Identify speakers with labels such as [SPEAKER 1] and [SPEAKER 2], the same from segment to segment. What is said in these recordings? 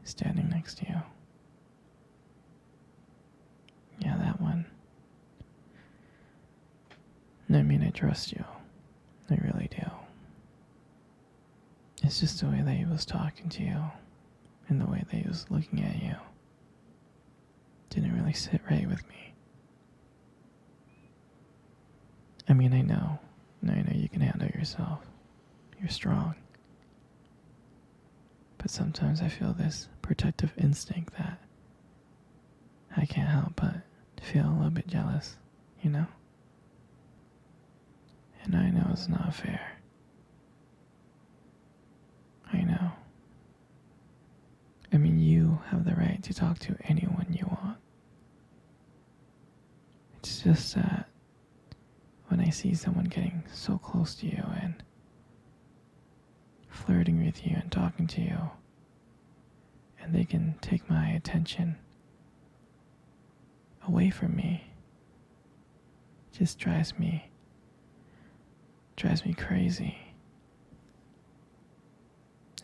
[SPEAKER 1] standing next to you. Yeah, that one. I mean, I trust you. I really do. It's just the way that he was talking to you and the way that he was looking at you didn't really sit right with me. I mean, I know you can handle yourself. You're strong. But sometimes I feel this protective instinct that I can't help but feel a little bit jealous, you know? And I know it's not fair. I know. I mean, you have the right to talk to anyone you want. It's just that when I see someone getting so close to you and flirting with you and talking to you, and they can take my attention away from me, it just drives me crazy.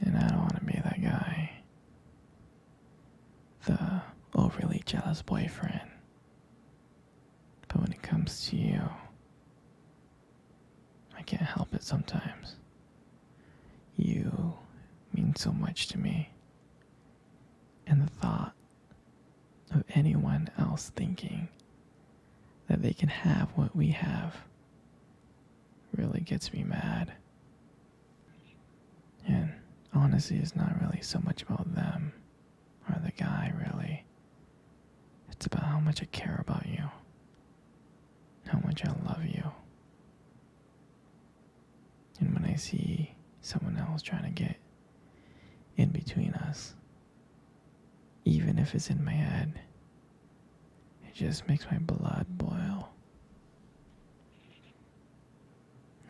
[SPEAKER 1] And I don't want to be that guy, the overly jealous boyfriend. But when it comes to you, I can't help it sometimes. You mean so much to me. And the thought of anyone else thinking that they can have what we have really gets me mad. And honestly, it's not really so much about them or the guy, really. It's about how much I care about you, how much I love you. And when I see someone else trying to get in between us, even if it's in my head, it just makes my blood boil.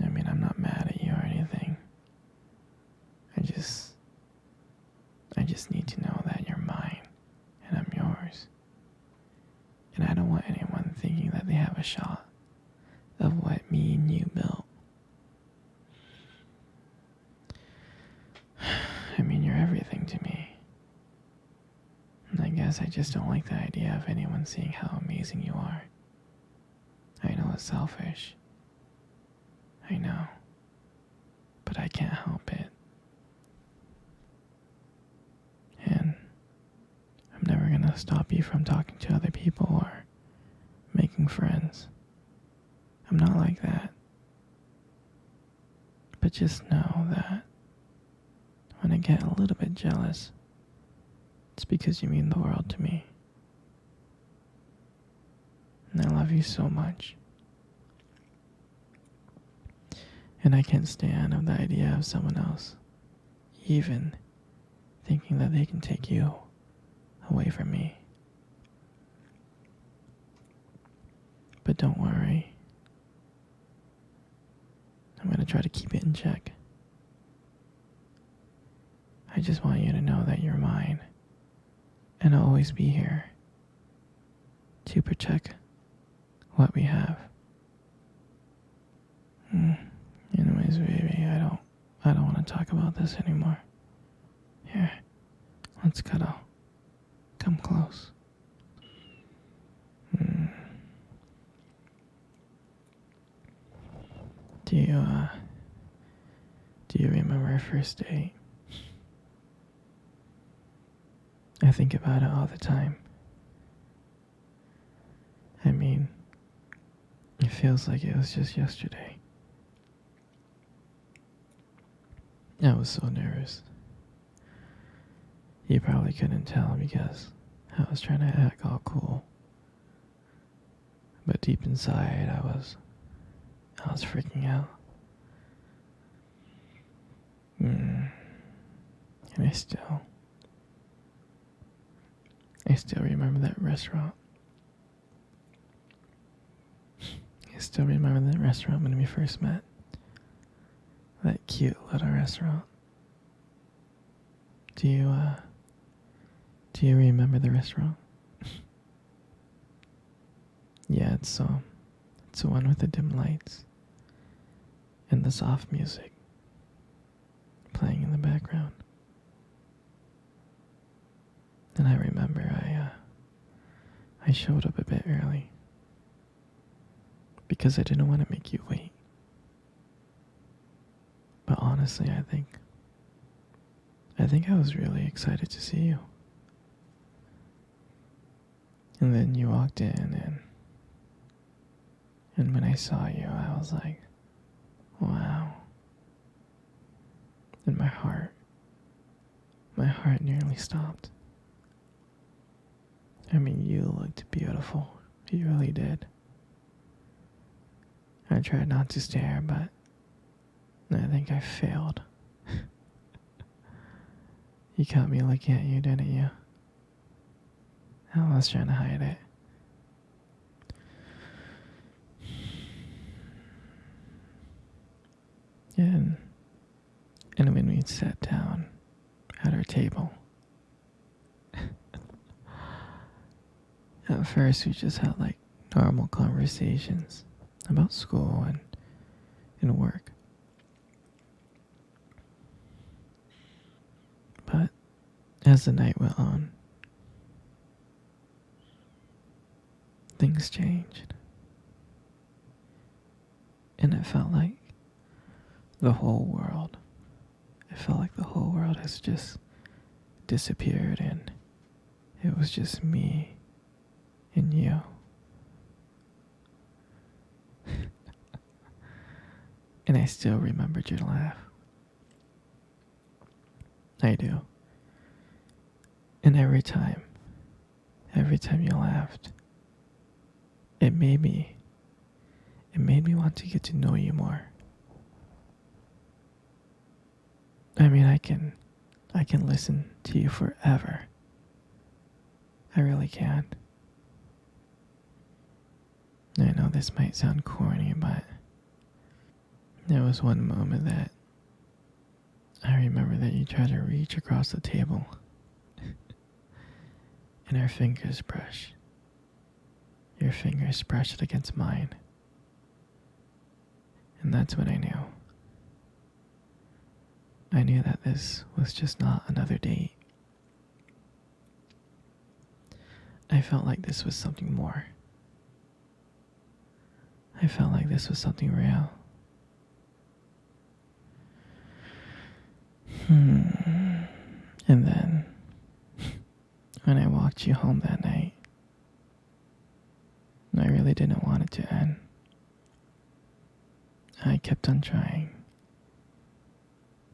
[SPEAKER 1] I mean, I'm not mad at you or anything. I just need to know that you're mine and I'm yours. And I don't want anyone thinking that they have a shot of what me and you built. I mean, you're everything to me. And I guess I just don't like the idea of anyone seeing how amazing you are. I know it's selfish. I know. But I can't help it. And I'm never gonna stop you from talking to other people or making friends. I'm not like that. But just know that when I get a little bit jealous, it's because you mean the world to me. And I love you so much. And I can't stand of the idea of someone else even thinking that they can take you away from me. But don't worry. I'm going to try to keep it in check. I just want you to know that you're mine. And I'll always be here to protect what we have. Anyways, baby, I don't want to talk about this anymore. Here, let's cuddle. Come close. Do you remember our first date? I think about it all the time. I mean, it feels like it was just yesterday. I was so nervous. You probably couldn't tell because I was trying to act all cool. But deep inside, I was freaking out. And I still remember that restaurant. I still remember that restaurant when we first met. That cute little restaurant. Do you remember the restaurant? Yeah, it's the one with the dim lights and the soft music. playing in the background. And I remember I showed up a bit early because I didn't want to make you wait. But honestly, I think I was really excited to see you. And then you walked in, and when I saw you, I was like, wow. And my heart nearly stopped. I mean, you looked beautiful. You really did. I tried not to stare, but I think I failed. You caught me looking at you, didn't you? I was trying to hide it. And when we sat down at our table, at first we just had like normal conversations about school and work. But as the night went on, things changed. And it felt like the whole world has just disappeared, and it was just me and you. And I still remembered your laugh. I do. And every time you laughed, it made me want to get to know you more. I mean, I can listen to you forever. I really can. I know this might sound corny, but there was one moment that I remember that you tried to reach across the table and our fingers brushed. Your fingers brushed against mine. And that's when I knew. I knew that this was just not another date. I felt like this was something more. I felt like this was something real. And then, when I walked you home that night, I really didn't want it to end. I kept on trying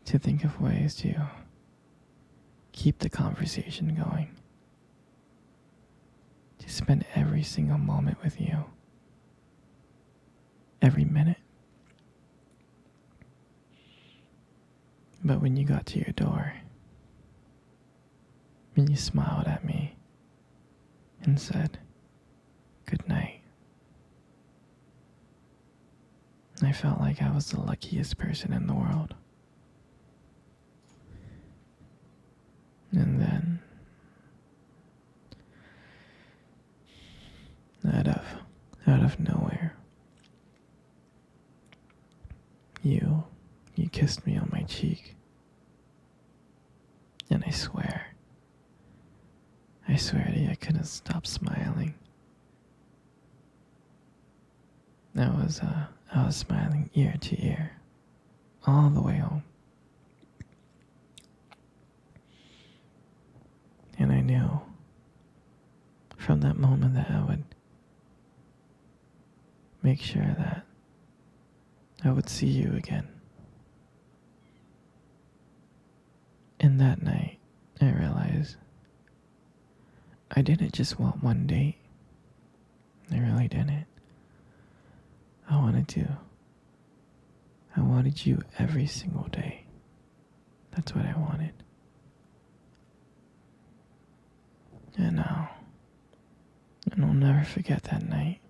[SPEAKER 1] to think of ways to keep the conversation going, to spend every single moment with you, every minute. But when you got to your door, when you smiled at me and said, "Good night," I felt like I was the luckiest person in the world. And then, out of nowhere, you kissed me on my cheek. And I swear to you, I couldn't stop smiling. I was smiling ear to ear, all the way home. And I knew from that moment that I would make sure that I would see you again. And that night, I realized I didn't just want one date. I really didn't. I wanted you every single day. That's what I wanted. And I'll never forget that night.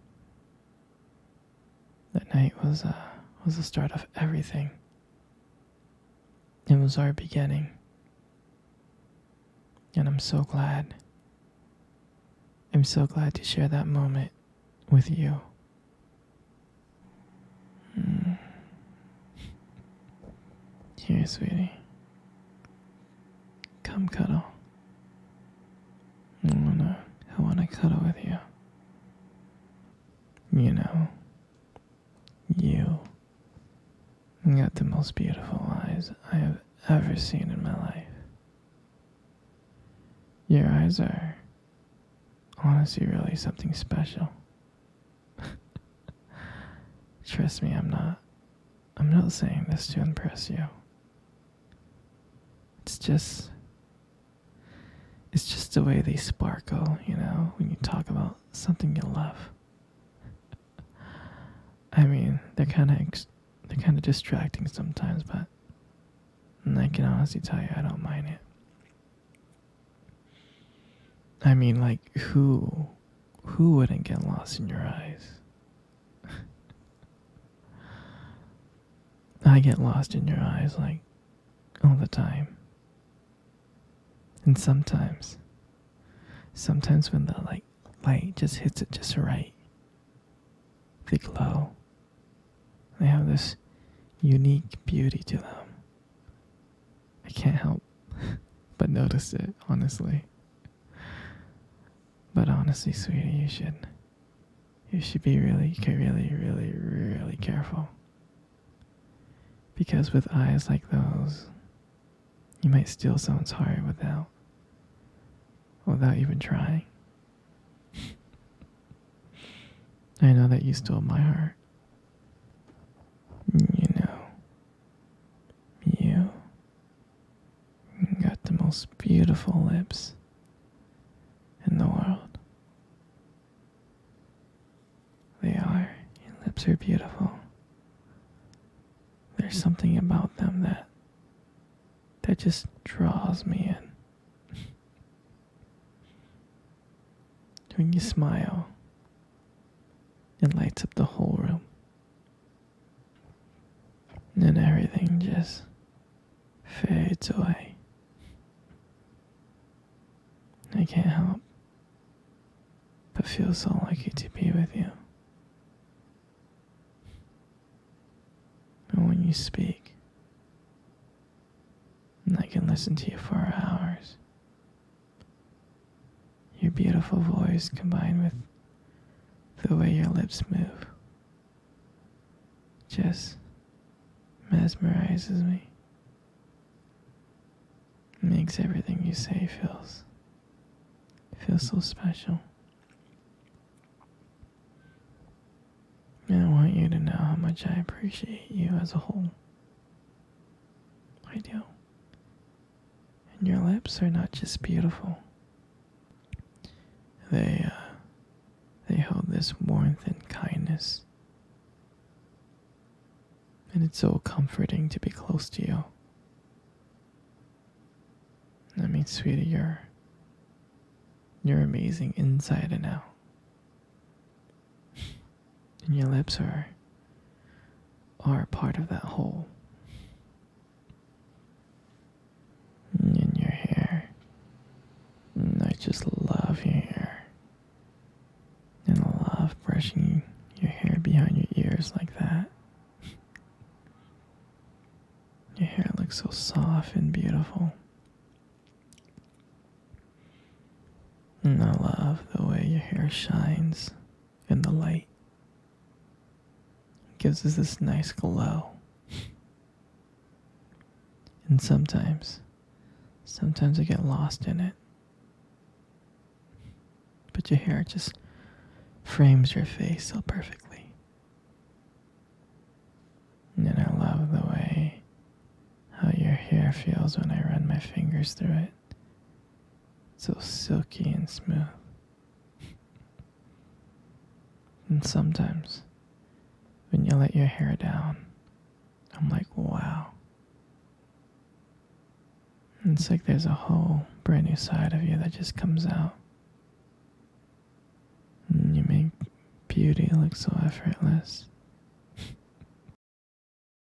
[SPEAKER 1] That night was the start of everything. It was our beginning. And I'm so glad. I'm so glad to share that moment with you. Here, sweetie. Come cuddle. You got the most beautiful eyes I have ever seen in my life. Your eyes are honestly really something special. Trust me, I'm not saying this to impress you. It's just the way they sparkle, when you talk about something you love. I mean, they're kind of distracting sometimes, but I can honestly tell you I don't mind it. I mean, like who wouldn't get lost in your eyes? I get lost in your eyes like all the time. And sometimes when the light just hits it just right, they glow. They have this unique beauty to them. I can't help but notice it, honestly. But honestly, sweetie, you should be really, really, really, really careful. Because with eyes like those, you might steal someone's heart without even trying. I know that you stole my heart. You got the most beautiful lips in the world. They are. Your lips are beautiful. There's something about them that just draws me in. When you smile, it lights up the whole room. And everything just fades away. I can't help but feel so lucky to be with you. And when you speak, I can listen to you for hours. Your beautiful voice combined with the way your lips move just mesmerizes me. Makes everything you say feels so special. And I want you to know how much I appreciate you as a whole. I do. And your lips are not just beautiful. They hold this warmth and kindness. And it's so comforting to be close to you. I mean, sweetie, you're amazing inside and out. And your lips are a part of that whole. And your hair. And I just love your hair. And I love brushing your hair behind your ears like that. Your hair looks so soft and beautiful. And I love the way your hair shines in the light. It gives us this nice glow. And sometimes I get lost in it. But your hair just frames your face so perfectly. And I love the way how your hair feels when I run my fingers through it. So silky and smooth. And sometimes, when you let your hair down, I'm like, wow. And it's like there's a whole brand new side of you that just comes out. And you make beauty look so effortless.